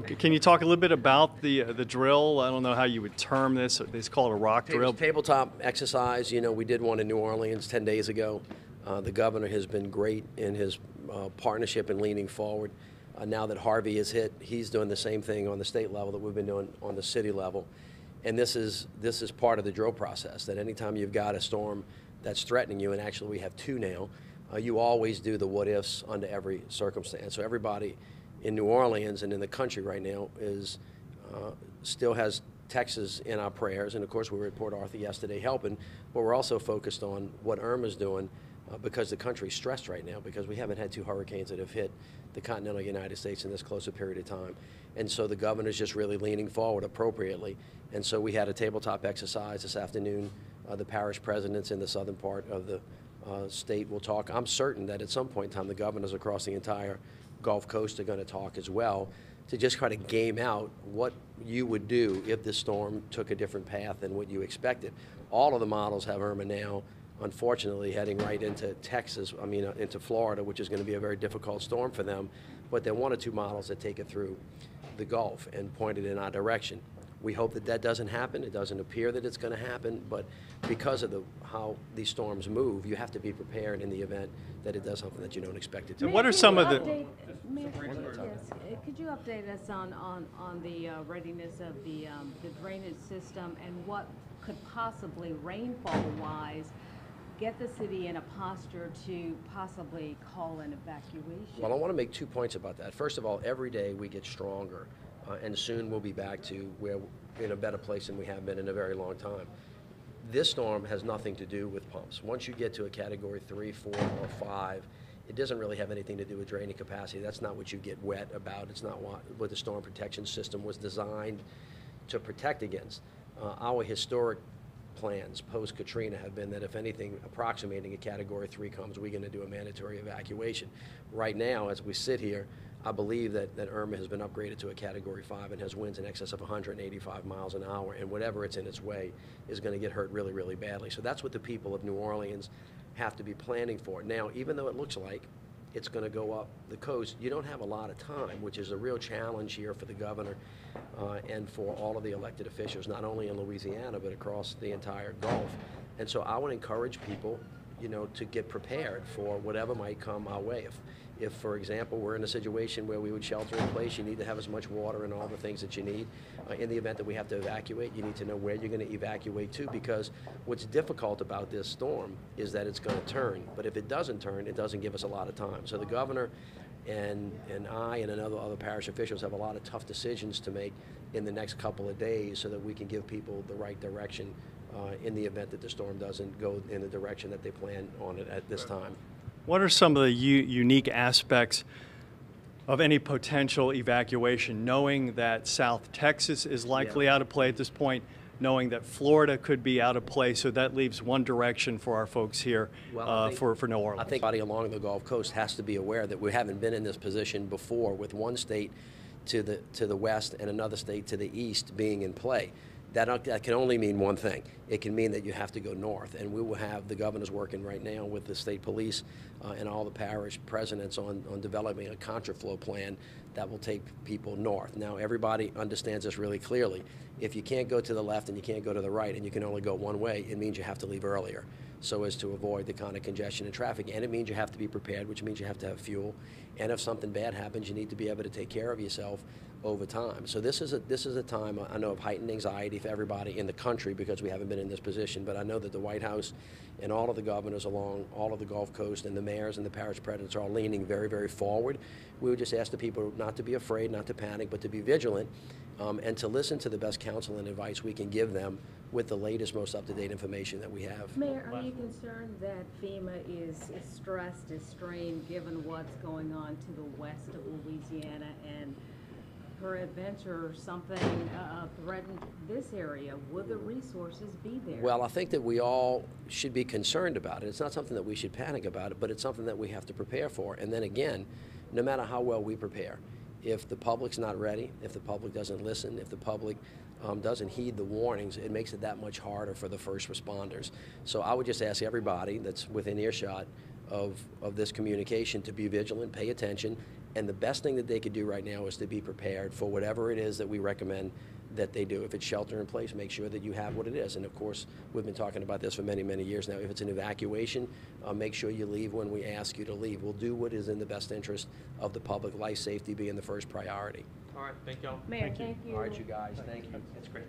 Can you talk a little bit about the drill? I don't know how you would term this. They call it a rock drill. Tabletop exercise. You know, we did one in New Orleans 10 days ago. The governor has been great in his partnership and leaning forward. Now that Harvey is hit, he's doing the same thing on the state level that we've been doing on the city level. And this is part of the drill process, that anytime you've got a storm that's threatening you, and actually we have two now, you always do the what-ifs under every circumstance. So everybody in New Orleans and in the country right now still has Texas in our prayers, and of course we were at Port Arthur yesterday helping, but we're also focused on what Irma's doing because the country's stressed right now because we haven't had two hurricanes that have hit the continental United States in this close a period of time. And so the governor's just really leaning forward appropriately. And so we had a tabletop exercise this afternoon. The parish presidents in the southern part of the state will talk. I'm certain that at some point in time the governors across the entire Gulf Coast are going to talk as well to just try to game out what you would do if the storm took a different path than what you expected. All of the models have Irma now, unfortunately, heading right into Texas, into Florida, which is going to be a very difficult storm for them. But there are one or two models that take it through the Gulf and point it in our direction. We hope that that doesn't happen. It doesn't appear that it's going to happen, but because of how these storms move, you have to be prepared in the event that it does something that you don't expect it to. What are some of the... Could you update us on the readiness of the drainage system and what could possibly, rainfall-wise, get the city in a posture to possibly call an evacuation? Well, I want to make 2 points about that. First of all, every day we get stronger. And soon we'll be back to where we're in a better place than we have been in a very long time. This storm has nothing to do with pumps. Once you get to a category 3, 4, or 5, it doesn't really have anything to do with draining capacity. That's not what you get wet about. It's not what the storm protection system was designed to protect against. Our historic plans post-Katrina have been that if anything approximating a category 3 comes, we're going to do a mandatory evacuation. Right now, as we sit here, I believe that Irma has been upgraded to a category 5 and has winds in excess of 185 miles an hour, and whatever it's in its way is going to get hurt really, really badly. So that's what the people of New Orleans have to be planning for. Now, even though it looks like it's going to go up the coast, you don't have a lot of time, which is a real challenge here for the governor and for all of the elected officials, not only in Louisiana, but across the entire Gulf. And so I would encourage people, to get prepared for whatever might come our way. If, for example, we're in a situation where we would shelter in place, you need to have as much water and all the things that you need. In the event that we have to evacuate, you need to know where you're going to evacuate to, because what's difficult about this storm is that it's going to turn. But if it doesn't turn, it doesn't give us a lot of time. So the governor and I and other parish officials have a lot of tough decisions to make in the next couple of days so that we can give people the right direction in the event that the storm doesn't go in the direction that they plan on it at this time. What are some of the unique aspects of any potential evacuation, knowing that South Texas is likely out of play at this point, knowing that Florida could be out of play, so that leaves one direction for our folks here for New Orleans? I think everybody along the Gulf Coast has to be aware that we haven't been in this position before, with one state to the west and another state to the east being in play. That can only mean one thing. It can mean that you have to go north, and we will have the governors working right now with the state police and all the parish presidents on developing a contraflow plan that will take people north. Now, everybody understands this really clearly. If you can't go to the left and you can't go to the right and you can only go one way, it means you have to leave earlier so as to avoid the kind of congestion and traffic. And it means you have to be prepared, which means you have to have fuel. And if something bad happens, you need to be able to take care of yourself over time. So this is a time, I know, of heightened anxiety for everybody in the country because we haven't been in this position, but I know that the White House and all of the governors along all of the Gulf Coast and the mayors and the parish presidents are all leaning very, very forward. We would just ask the people not to be afraid, not to panic, but to be vigilant and to listen to the best counsel and advice we can give them with the latest, most up-to-date information that we have. Mayor, are you concerned that FEMA is stressed, is strained, given what's going on to the west of Louisiana, and peradventure something threatened this area? Will the resources be there? Well, I think that we all should be concerned about it. It's not something that we should panic about it, but it's something that we have to prepare for. And then again, no matter how well we prepare, if the public's not ready, if the public doesn't listen, if the public doesn't heed the warnings, it makes it that much harder for the first responders. So I would just ask everybody that's within earshot of this communication to be vigilant, pay attention, And the best thing that they could do right now is to be prepared for whatever it is that we recommend that they do. If it's shelter in place, make sure that you have what it is. And of course, we've been talking about this for many, many years now. If it's an evacuation, make sure you leave when we ask you to leave. We'll do what is in the best interest of the public, life safety being the first priority. All right, thank y'all. Mayor, thank you. All right, you guys, thank you. That's great.